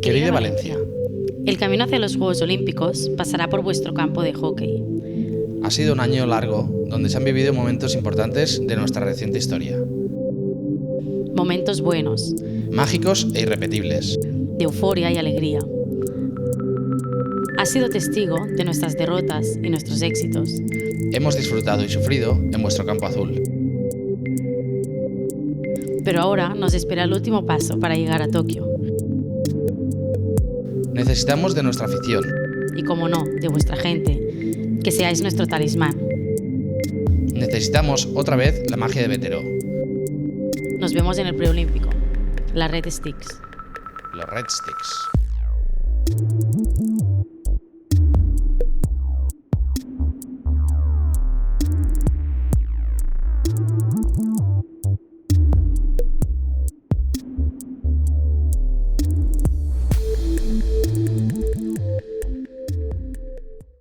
Querida Valencia, el camino hacia los Juegos Olímpicos pasará por vuestro campo de hockey. ha sido un año largo donde se han vivido momentos importantes de nuestra reciente historia. Momentos buenos, Mágicos e irrepetibles. de euforia y alegría. Has sido testigo de nuestras derrotas y nuestros éxitos. Hemos disfrutado y sufrido en vuestro campo azul. Pero ahora nos espera el último paso para llegar a Tokio. Necesitamos de nuestra afición. Y como no, de vuestra gente, que seáis nuestro talismán. Necesitamos otra vez la magia de Vetero. Nos vemos en el preolímpico. La Red Sticks. Los Red Sticks.